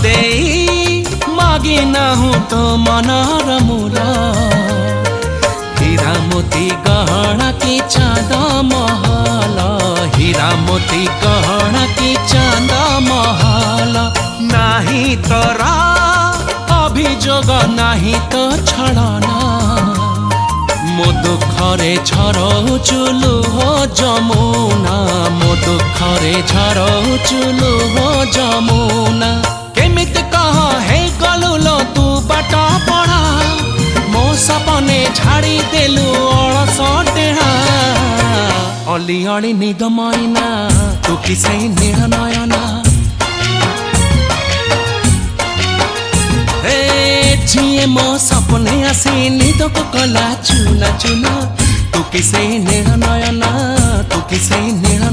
देई मागी नाहु तो मनर मूल हीरा मोती गहना की चांद महल हीरा मोती गहना की चांद महल नाही तोरा अभियोग नाही तो छड़ना मो दुखरे झरौचु लुह जमुना मो दुखरे झरौचु लुह जमुना केमिति कह हे गलुलो तू बाट पढ़ा मो सपने झाड़ी देलु अलस टेढ़ा अली अली निद मैना तू किसे नील नयना झिए मो सपने आसी निद को कला चुना चुना तू किसे नील नयना तू किसे नील